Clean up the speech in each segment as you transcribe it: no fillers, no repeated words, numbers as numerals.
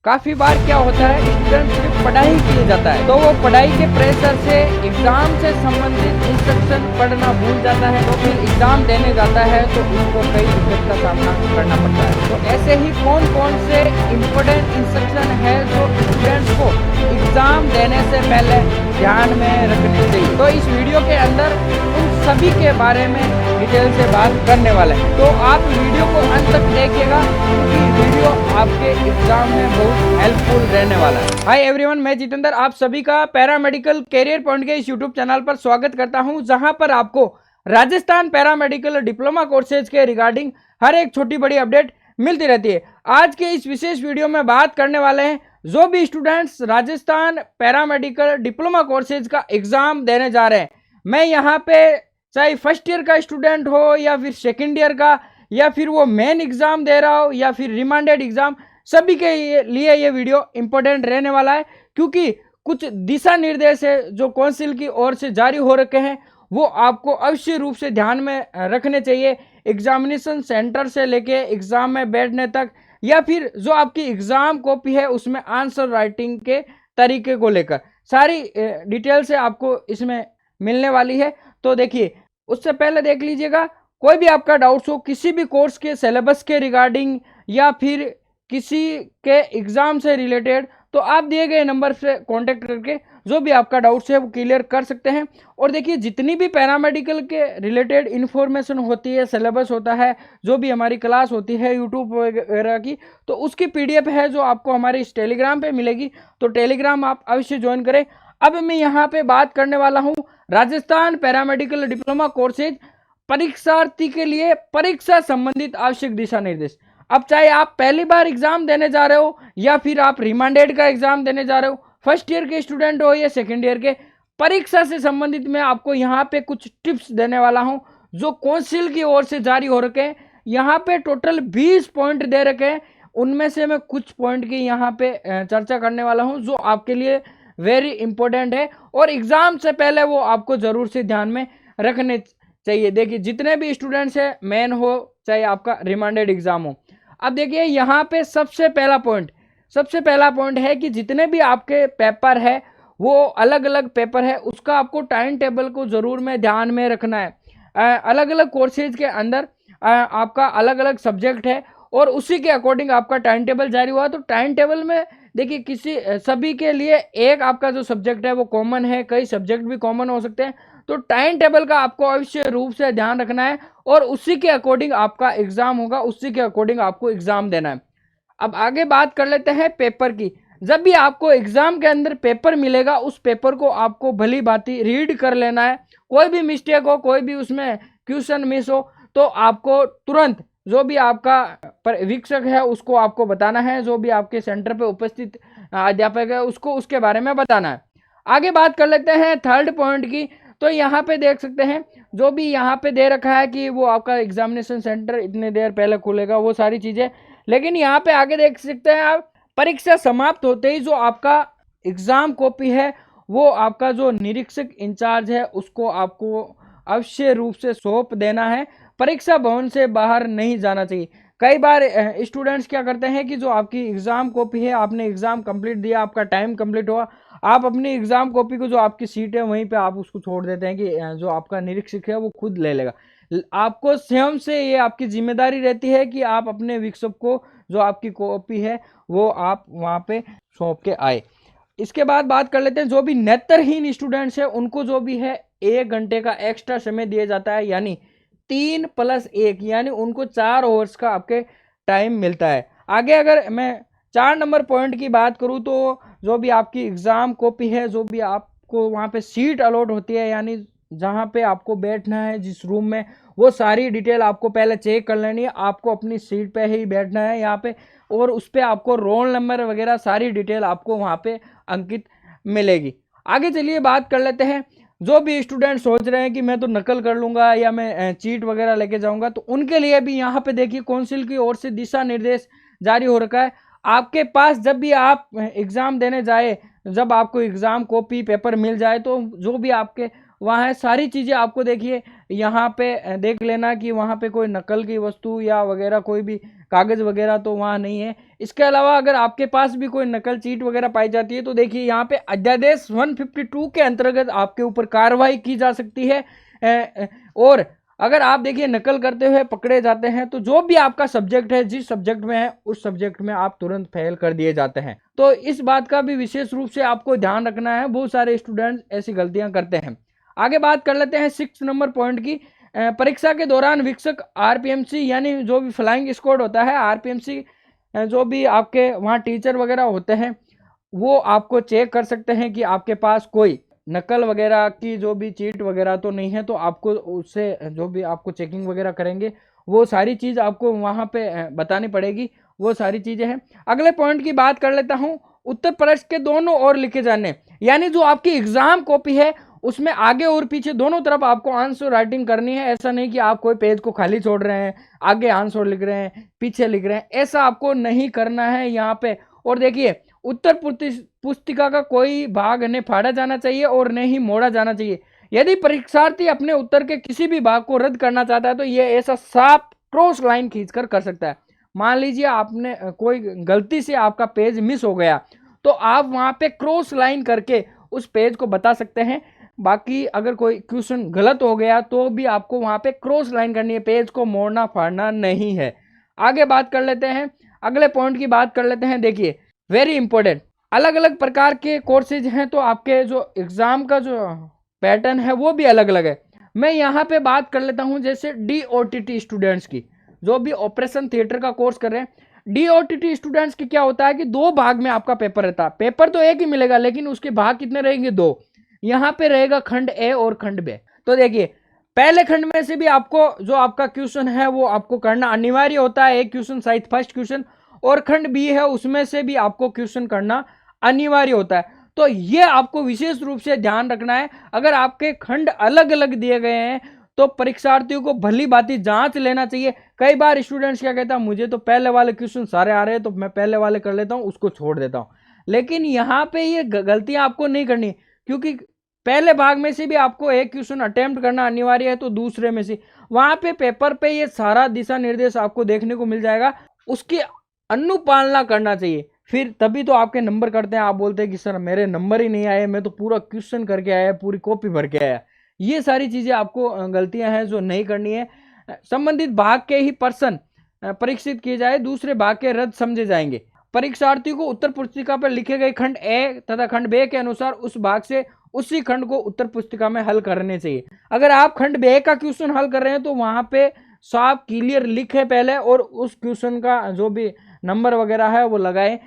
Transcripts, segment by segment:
काफी बार क्या होता है, स्टूडेंट सिर्फ पढ़ाई किए जाता है तो वो पढ़ाई के प्रेशर से एग्जाम से संबंधित इंस्ट्रक्शन पढ़ना भूल जाता है, तो फिर एग्जाम देने जाता है तो उसको कई दिक्कत का सामना करना पड़ता है। तो ऐसे ही कौन कौन से इम्पोर्टेंट इंस्ट्रक्शन है जो स्टूडेंट्स को एग्जाम देने से पहले ध्यान में रखने चाहिए, तो इस वीडियो के अंदर उन सभी के बारे में डिटेल से बात करने वाले हैं। तो आप वीडियो को अंत तक देखिएगा क्योंकि वीडियो आपके एग्जाम में बहुत हेल्पफुल रहने वाला है। हाय एवरीवन, मैं जितेंद्र आप सभी का पैरामेडिकल कैरियर पॉइंट के इस यूट्यूब चैनल पर स्वागत करता हूं, जहां पर आपको राजस्थान पैरामेडिकल डिप्लोमा कोर्सेज के रिगार्डिंग हर एक छोटी बड़ी अपडेट मिलती रहती है। आज के इस विशेष वीडियो में बात करने वाले हैं जो भी students Rajasthan paramedical diploma courses का एग्जाम देने जा रहे हैं। मैं यहाँ पे चाहे फर्स्ट ईयर का स्टूडेंट हो या फिर सेकेंड ईयर का या फिर वो मेन एग्जाम दे रहा हो या फिर रिमांडेड एग्जाम, सभी के लिए ये वीडियो इंपॉर्टेंट रहने वाला है क्योंकि कुछ दिशा निर्देश है जो काउंसिल की ओर से जारी हो रखे हैं, वो आपको अवश्य रूप से ध्यान में रखने चाहिए। एग्जामिनेशन सेंटर से लेके एग्जाम में बैठने तक या फिर जो आपकी एग्जाम कॉपी है उसमें आंसर राइटिंग के तरीके को लेकर सारी डिटेल से आपको इसमें मिलने वाली है। तो देखिए, उससे पहले देख लीजिएगा, कोई भी आपका डाउट्स हो किसी भी कोर्स के सिलेबस के रिगार्डिंग या फिर किसी के एग्जाम से रिलेटेड, तो आप दिए गए नंबर से कांटेक्ट करके जो भी आपका डाउट्स है वो क्लियर कर सकते हैं। और देखिए, जितनी भी पैरामेडिकल के रिलेटेड इन्फॉर्मेशन होती है, सिलेबस होता है, जो भी हमारी क्लास होती है यूट्यूब वगैरह की, तो उसकी पीडीएफ है जो आपको हमारे इस टेलीग्राम पे मिलेगी, तो टेलीग्राम आप अवश्य ज्वाइन करें। अब मैं यहाँ पे बात करने वाला हूँ राजस्थान पैरामेडिकल डिप्लोमा कोर्सेज परीक्षार्थी के लिए परीक्षा संबंधित आवश्यक दिशा निर्देश। अब चाहे आप पहली बार एग्जाम देने जा रहे हो या फिर आप रिमांडेड का एग्जाम देने जा रहे हो, फर्स्ट ईयर के स्टूडेंट हो या सेकेंड ईयर के, परीक्षा से संबंधित मैं आपको यहाँ पे कुछ टिप्स देने वाला हूँ जो काउंसिल की ओर से जारी हो रखे हैं। यहाँ पे टोटल 20 पॉइंट दे रखे हैं, उनमें से मैं कुछ पॉइंट की यहाँ पे चर्चा करने वाला हूँ जो आपके लिए वेरी इंपॉर्टेंट है और एग्जाम से पहले वो आपको जरूर से ध्यान में रखने चाहिए। देखिए, जितने भी स्टूडेंट्स हैं, मेन हो चाहे आपका रिमांडेड एग्जाम हो, अब देखिए यहाँ पे सबसे पहला पॉइंट है कि जितने भी आपके पेपर है वो अलग अलग पेपर है, उसका आपको टाइम टेबल को जरूर में ध्यान में रखना है। अलग अलग कोर्सेज के अंदर आपका अलग अलग सब्जेक्ट है और उसी के अकॉर्डिंग आपका टाइम टेबल जारी हुआ। तो टाइम टेबल में देखिए, सभी के लिए एक आपका जो सब्जेक्ट है वो कॉमन है, कई सब्जेक्ट भी कॉमन हो सकते हैं, तो टाइम टेबल का आपको अवश्य रूप से ध्यान रखना है और उसी के अकॉर्डिंग आपका एग्जाम होगा, उसी के अकॉर्डिंग आपको एग्जाम देना है। अब आगे बात कर लेते हैं पेपर की। जब भी आपको एग्जाम के अंदर पेपर मिलेगा, उस पेपर को आपको भली भांति रीड कर लेना है। कोई भी मिस्टेक हो, कोई भी उसमें क्वेश्चन मिस हो, तो आपको तुरंत जो भी आपका वीक्षक है उसको आपको बताना है, जो भी आपके सेंटर पे उपस्थित अध्यापक है उसको उसके बारे में बताना है। आगे बात कर लेते हैं थर्ड पॉइंट की। तो यहाँ पे देख सकते हैं जो भी यहाँ पे दे रखा है कि वो आपका एग्जामिनेशन सेंटर इतने देर पहले खुलेगा, वो सारी चीजें, लेकिन यहाँ पे आगे देख सकते हैं आप, परीक्षा समाप्त होते ही जो आपका एग्जाम कॉपी है वो आपका जो निरीक्षक इंचार्ज है उसको आपको अवश्य रूप से सौंप देना है। परीक्षा भवन से बाहर नहीं जाना चाहिए। कई बार स्टूडेंट्स क्या करते हैं कि जो आपकी एग्जाम कॉपी है, आपने एग्जाम कंप्लीट दिया, आपका टाइम कंप्लीट हुआ, आप अपनी एग्जाम कॉपी को जो आपकी सीट है वहीं पे आप उसको छोड़ देते हैं कि जो आपका निरीक्षक है वो खुद ले लेगा। आपको स्वयं से ये आपकी जिम्मेदारी रहती है कि आप अपने विक्षोभ को जो आपकी कॉपी है वो आप वहाँ पे सौंप के आए। इसके बाद बात कर लेते हैं जो भी नेत्रहीन स्टूडेंट्स है उनको जो भी है 1 घंटे का एक्स्ट्रा समय दिया जाता है, यानी 3+1, यानी उनको 4 आवर्स का आपके टाइम मिलता है। आगे अगर मैं 4 नंबर पॉइंट की बात करूं तो जो भी आपकी एग्जाम कॉपी है, जो भी आपको वहां पे सीट अलॉट होती है, यानी जहां पे आपको बैठना है जिस रूम में, वो सारी डिटेल आपको पहले चेक कर लेनी है। आपको अपनी सीट पे ही बैठना है यहाँ पे, और उस पर आपको रोल नंबर वगैरह सारी डिटेल आपको वहाँ पे अंकित मिलेगी। आगे चलिए बात कर लेते हैं जो भी स्टूडेंट सोच रहे हैं कि मैं तो नकल कर लूंगा या मैं चीट वगैरह लेके जाऊंगा, तो उनके लिए भी यहाँ पे देखिए काउंसिल की ओर से दिशा निर्देश जारी हो रखा है। आपके पास जब भी आप एग्जाम देने जाए, जब आपको एग्जाम कॉपी पेपर मिल जाए, तो जो भी आपके वहाँ है सारी चीज़ें आपको देखिए यहाँ पे देख लेना कि वहाँ पे कोई नकल की वस्तु या वगैरह कोई भी कागज वगैरह तो वहाँ नहीं है। इसके अलावा अगर आपके पास भी कोई नकल चीट वगैरह पाई जाती है तो देखिए यहाँ पे अध्यादेश 152 के अंतर्गत आपके ऊपर कार्रवाई की जा सकती है। और अगर आप देखिए नकल करते हुए पकड़े जाते हैं तो जो भी आपका सब्जेक्ट है, जिस सब्जेक्ट में है उस सब्जेक्ट में आप तुरंत फेल कर दिए जाते हैं। तो इस बात का भी विशेष रूप से आपको ध्यान रखना है, बहुत सारे स्टूडेंट्स ऐसी गलतियां करते हैं। आगे बात कर लेते हैं 6 नंबर पॉइंट की। परीक्षा के दौरान वीक्षक आरपीएमसी यानी जो भी फ्लाइंग स्क्वाड होता है, आरपीएमसी जो भी आपके वहाँ टीचर वगैरह होते हैं वो आपको चेक कर सकते हैं कि आपके पास कोई नकल वगैरह की जो भी चीट वगैरह तो नहीं है। तो आपको उससे जो भी आपको चेकिंग वगैरह करेंगे वो सारी चीज़ आपको वहाँ पे बतानी पड़ेगी, वो सारी चीज़ें हैं। अगले पॉइंट की बात कर लेता हूँ, उत्तर प्रश्न के दोनों ओर लिखे जाने, यानी जो आपकी एग्जाम कॉपी है उसमें आगे और पीछे दोनों तरफ आपको आंसर राइटिंग करनी है। ऐसा नहीं कि आप कोई पेज को खाली छोड़ रहे हैं, आगे आंसर लिख रहे हैं, पीछे लिख रहे हैं, ऐसा आपको नहीं करना है यहाँ पे। और देखिए उत्तर पुस्तिका का कोई भाग न फाड़ा जाना चाहिए और न ही मोड़ा जाना चाहिए। यदि परीक्षार्थी अपने उत्तर के किसी भी भाग को रद्द करना चाहता है तो ये ऐसा साफ क्रॉस लाइन खींचकर कर सकता है। मान लीजिए आपने कोई गलती से आपका पेज मिस हो गया तो आप वहां पे क्रॉस लाइन करके उस पेज को बता सकते हैं। बाकी अगर कोई क्वेश्चन गलत हो गया तो भी आपको वहां पे क्रॉस लाइन करनी है, पेज को मोड़ना फाड़ना नहीं है। आगे बात कर लेते हैं, अगले पॉइंट की बात कर लेते हैं। देखिए वेरी इंपॉर्टेंट, अलग अलग प्रकार के कोर्सेज हैं तो आपके जो एग्जाम का जो पैटर्न है वो भी अलग अलग है। मैं यहाँ पे बात कर लेता हूँ जैसे DOTT स्टूडेंट्स की, जो भी ऑपरेशन थिएटर का कोर्स कर रहे हैं। DOTT स्टूडेंट्स की क्या होता है कि 2 भाग में आपका पेपर रहता है। पेपर तो एक ही मिलेगा लेकिन उसके भाग कितने रहेंगे, 2। यहाँ पे रहेगा खंड ए और खंड बी। तो देखिए पहले खंड में से भी आपको जो आपका क्वेश्चन है वो आपको करना अनिवार्य होता है, एक क्वेश्चन शायद फर्स्ट क्वेश्चन, और खंड बी है उसमें से भी आपको क्वेश्चन करना अनिवार्य होता है। तो ये आपको विशेष रूप से ध्यान रखना है। अगर आपके खंड अलग अलग दिए गए हैं तो परीक्षार्थियों को भली भांति जांच लेना चाहिए। कई बार स्टूडेंट्स क्या कहता है, मुझे तो पहले वाले क्वेश्चन सारे आ रहे हैं तो मैं पहले वाले कर लेता हूं, उसको छोड़ देता हूं। लेकिन यहाँ पे ये गलतियां आपको नहीं करनी, क्योंकि पहले भाग में से भी आपको एक क्वेश्चन अटेम्प्ट करना अनिवार्य है तो दूसरे में से वहां पे पेपर पे ये सारा दिशा निर्देश आपको देखने को मिल जाएगा, उसकी अनुपालना करना चाहिए। फिर तभी तो आपके नंबर करते हैं। आप बोलते हैं कि सर मेरे नंबर ही नहीं आए, मैं तो पूरा क्वेश्चन करके आया, पूरी कॉपी भर के आया। ये सारी चीजें आपको गलतियां हैं जो नहीं करनी है। संबंधित भाग के ही प्रश्न परीक्षित किए जाए, दूसरे भाग के रद्द समझे जाएंगे। परीक्षार्थियों को उत्तर पुस्तिका पर लिखे गए खंड ए तथा खंड बे के अनुसार उस भाग से उसी खंड को उत्तर पुस्तिका में हल करने चाहिए। अगर आप खंड बे का क्वेश्चन हल कर रहे हैं तो वहां पे साफ क्लियर लिखे पहले और उस क्वेश्चन का जो भी नंबर वगैरह है वो लगाए,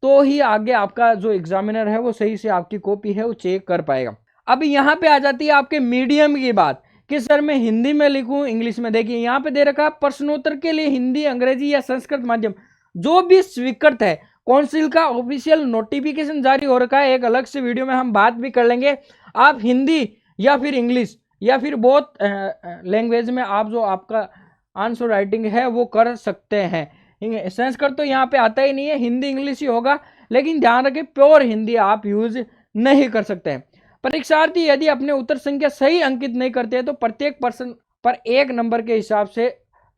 तो ही आगे आपका जो एग्जामिनर है वो सही से आपकी कॉपी है वो चेक कर पाएगा। अब यहाँ पे आ जाती है आपके मीडियम की बात कि सर मैं हिंदी में लिखूं इंग्लिश में। देखिए यहाँ पे दे रखा है प्रश्नोत्तर के लिए हिंदी, अंग्रेजी या संस्कृत माध्यम जो भी स्वीकृत है। काउंसिल का ऑफिशियल नोटिफिकेशन जारी हो रखा है, एक अलग से वीडियो में हम बात भी कर लेंगे। आप हिंदी या फिर इंग्लिश या फिर बहुत लैंग्वेज में आप जो आपका आंसर राइटिंग है वो कर सकते हैं। संस्कृत तो यहाँ पे आता ही नहीं है, हिंदी इंग्लिश ही होगा, लेकिन ध्यान रखें प्योर हिंदी आप यूज नहीं कर सकते हैं। परीक्षार्थी यदि अपने उत्तर संख्या सही अंकित नहीं करते हैं तो प्रत्येक प्रश्न पर 1 नंबर के हिसाब से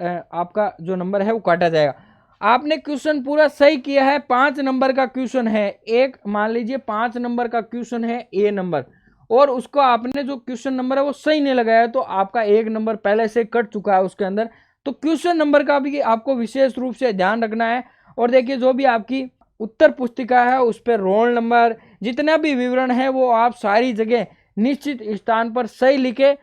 आपका जो नंबर है वो काटा जाएगा। आपने क्वेश्चन पूरा सही किया है, 5 नंबर का क्वेश्चन है, एक मान लीजिए 5 नंबर का क्वेश्चन है ए नंबर, और उसको आपने जो क्वेश्चन नंबर है वो सही नहीं लगाया तो आपका 1 नंबर पहले से कट चुका है उसके अंदर। तो क्वेश्चन नंबर का भी आपको विशेष रूप से ध्यान रखना है। और देखिए जो भी आपकी उत्तर पुस्तिका है उस पर रोल नंबर जितना भी विवरण है वो आप सारी जगह निश्चित स्थान पर सही लिखे।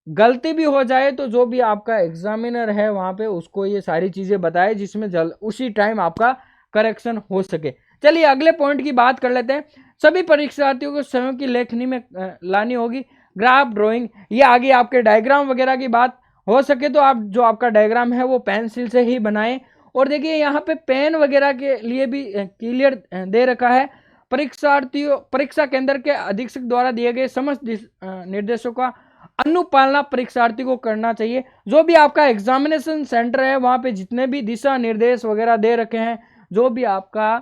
गलती भी हो जाए तो जो भी आपका एग्जामिनर है वहां पे उसको ये सारी चीजें बताए जिसमें उसी टाइम आपका करेक्शन हो सके। चलिए अगले पॉइंट की बात कर लेते हैं। सभी परीक्षार्थियों को स्वयं की लेखनी में लानी होगी ग्राफ ड्राइंग, ये आगे आपके डायग्राम वगैरह की बात हो सके तो आप जो आपका डायग्राम है वो पेंसिल से ही बनाएं। और देखिए यहाँ पे पेन वगैरह के लिए भी क्लियर दे रखा है। परीक्षार्थियों परीक्षा केंद्र के अधीक्षक द्वारा दिए गए समस्त निर्देशों का अनुपालना परीक्षार्थी को करना चाहिए। जो भी आपका एग्जामिनेशन सेंटर है वहां पे जितने भी दिशा निर्देश वगैरह दे रखे हैं, जो भी आपका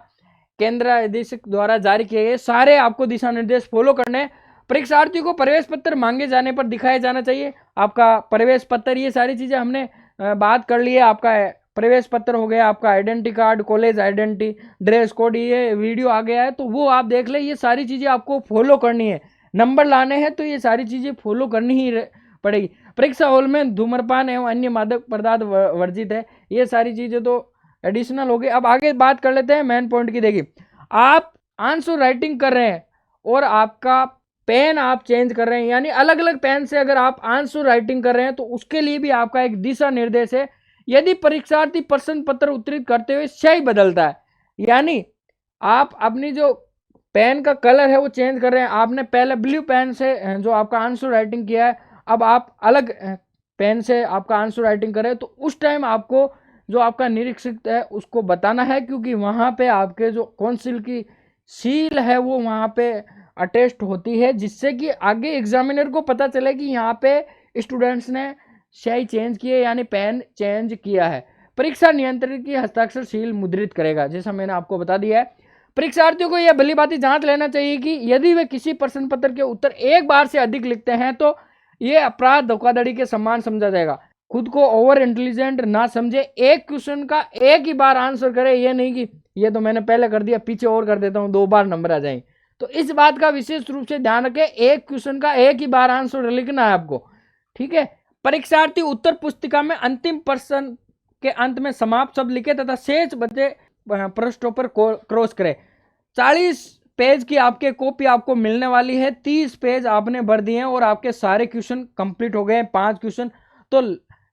केंद्र अधीक्षक द्वारा जारी किए गए सारे आपको दिशा निर्देश फॉलो करने। परीक्षार्थियों को प्रवेश पत्र मांगे जाने पर दिखाया जाना चाहिए आपका प्रवेश पत्र। ये सारी चीजें हमने बात कर ली है। आपका प्रवेश पत्र हो गया, आपका identity card, college identity, dress code, ये वीडियो आ गया है तो वो आप देख ले। ये सारी चीज़ें आपको फॉलो करनी है, नंबर लाने हैं तो ये सारी चीज़ें फॉलो करनी ही पड़ेगी। परीक्षा हॉल में धूम्रपान एवं अन्य मादक पदार्थ वर्जित है, ये सारी चीज़ें तो एडिशनल हो गई। अब आगे बात कर लेते हैं मेन पॉइंट की। देखिए, आप आंसर राइटिंग कर रहे हैं और आपका पेन आप चेंज कर रहे हैं, यानी अलग अलग पेन से अगर आप आंसर राइटिंग कर रहे हैं तो उसके लिए भी आपका एक दिशा निर्देश है। यदि परीक्षार्थी प्रश्न पत्र उत्तरित करते हुए स्याही बदलता है, यानी आप अपनी जो पेन का कलर है वो चेंज कर रहे हैं, आपने पहले ब्लू पेन से जो आपका आंसर राइटिंग किया है, अब आप अलग पेन से आपका आंसर राइटिंग कर रहे हैं, तो उस टाइम आपको जो आपका निरीक्षक है उसको बताना है, क्योंकि वहाँ पे आपके जो काउंसिल की सील है वो वहाँ पे अटेस्ट होती है, जिससे कि आगे एग्जामिनर को पता चले कि यहाँ पे स्टूडेंट्स ने स्याही चेंज की है, यानी पेन चेंज किया है। परीक्षा नियंत्रक की हस्ताक्षर सील मुद्रित करेगा, जैसा मैंने आपको बता दिया है। परीक्षार्थियों को यह भली बात जांच लेना चाहिए कि यदि वे किसी प्रश्न पत्र के उत्तर एक बार से अधिक लिखते हैं तो ये अपराध धोखाधड़ी के समान समझा जाएगा। खुद को ओवर इंटेलिजेंट ना समझे, एक क्वेश्चन का एक ही बार आंसर करे, ये नहीं कि ये तो मैंने पहले कर दिया पीछे और कर देता हूँ 2 बार नंबर आ जाएंगे। तो इस बात का विशेष रूप से ध्यान रखें, एक क्वेश्चन का एक ही बार आंसर लिखना है आपको, ठीक है। परीक्षार्थी उत्तर पुस्तिका में अंतिम प्रश्न के अंत में समाप्त शब्द लिखे तथा शेष बचे पृष्ठों पर क्रॉस करें। 40 पेज की आपके कॉपी आपको मिलने वाली है, 30 पेज आपने भर दिए हैं और आपके सारे क्वेश्चन कंप्लीट हो गए, 5 क्वेश्चन। तो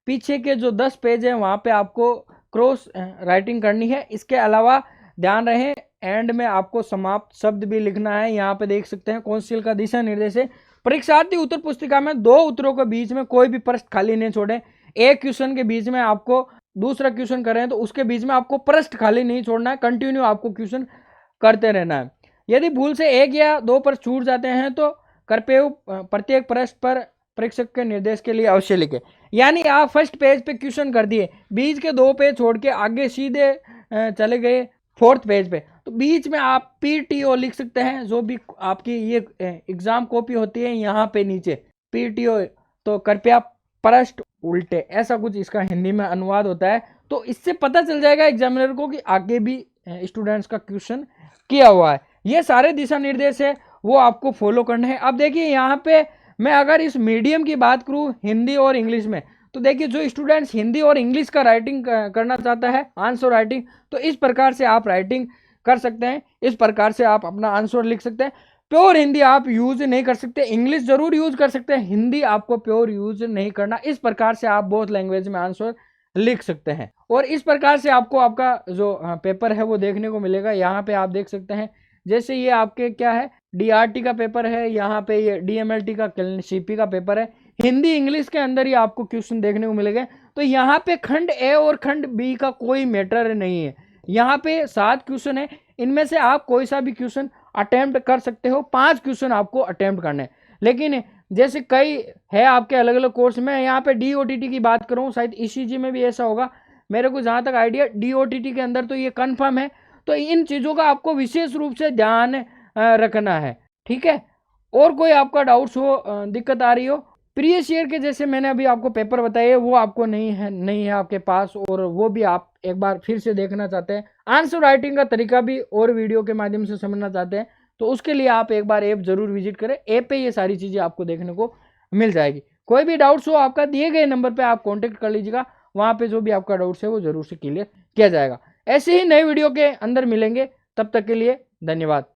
पीछे के जो 10 पेज हैं वहाँ पे आपको क्रॉस राइटिंग करनी है। इसके अलावा ध्यान रहे एंड में आपको समाप्त शब्द भी लिखना है। यहाँ पे देख सकते हैं काउंसिल का दिशा निर्देश है, परीक्षार्थी उत्तर पुस्तिका में 2 उत्तरों के बीच में कोई भी पृष्ठ खाली नहीं छोड़े। एक क्वेश्चन के बीच में आपको दूसरा क्वेश्चन कर रहे हैं तो उसके बीच में आपको पृष्ठ खाली नहीं छोड़ना है, कंटिन्यू आपको क्वेश्चन करते रहना है। यदि भूल से 1 या 2 पृष्ठ छूट जाते हैं तो कृपया प्रत्येक पृष्ठ पर परीक्षक के निर्देश के लिए अवश्य लिखें। यानी आप फर्स्ट पेज पे क्वेश्चन कर दिए, बीच के 2 पेज छोड़ के आगे सीधे चले गए 4th पेज पे, तो बीच में आप PTO लिख सकते हैं। जो भी आपकी ये एग्जाम कॉपी होती है यहाँ पे नीचे PTO, तो कृपया पृष्ठ उल्टे, ऐसा कुछ इसका हिंदी में अनुवाद होता है। तो इससे पता चल जाएगा एग्जामिनर को कि आगे भी स्टूडेंट्स का क्वेश्चन किया हुआ है। ये सारे दिशा निर्देश है वो आपको फॉलो करने हैं। अब देखिए यहाँ पे मैं अगर इस मीडियम की बात करूँ हिंदी और इंग्लिश में, तो देखिए जो स्टूडेंट्स हिंदी और इंग्लिश का राइटिंग करना चाहता है आंसर राइटिंग, तो इस प्रकार से आप राइटिंग कर सकते हैं, इस प्रकार से आप अपना आंसर लिख सकते हैं। प्योर हिंदी आप यूज नहीं कर सकते, इंग्लिश जरूर यूज कर सकते हैं, हिंदी आपको प्योर यूज नहीं करना। इस प्रकार से आप बोथ लैंग्वेज में आंसर लिख सकते हैं और इस प्रकार से आपको आपका जो पेपर है वो देखने को मिलेगा। यहाँ पे आप देख सकते हैं जैसे ये आपके क्या है DRT का पेपर है, यहाँ पे ये DMLT का CP का पेपर है, हिंदी इंग्लिश के अंदर ही आपको क्वेश्चन देखने को मिलेंगे। तो यहाँ पे खंड A और खंड B का कोई मैटर नहीं है, यहाँ पे 7 क्वेश्चन है, इनमें से आप कोई सा भी क्वेश्चन अटेम्प्ट कर सकते हो। 5 क्वेश्चन आपको अटेम्प्ट करने हैं, लेकिन जैसे कई है आपके अलग अलग कोर्स में, यहाँ पे DOTT की बात करूँ शायद ECG में भी ऐसा होगा, मेरे को जहाँ तक आइडिया DOTT के अंदर तो ये कन्फर्म है। तो इन चीज़ों का आपको विशेष रूप से ध्यान रखना है, ठीक है। और कोई आपका डाउट्स हो, दिक्कत आ रही हो, प्रीवियस ईयर के जैसे मैंने अभी आपको पेपर बताए वो आपको नहीं है आपके पास, और वो भी आप एक बार फिर से देखना चाहते हैं, आंसर राइटिंग का तरीका भी और वीडियो के माध्यम से समझना चाहते हैं, तो उसके लिए आप एक बार ऐप जरूर विजिट करें। ऐप पे ये सारी चीज़ें आपको देखने को मिल जाएगी। कोई भी डाउट्स हो आपका दिए गए नंबर पे आप कॉन्टेक्ट कर लीजिएगा, वहाँ पे जो भी आपका डाउट्स है वो जरूर से क्लियर किया जाएगा। ऐसे ही नए वीडियो के अंदर मिलेंगे, तब तक के लिए धन्यवाद।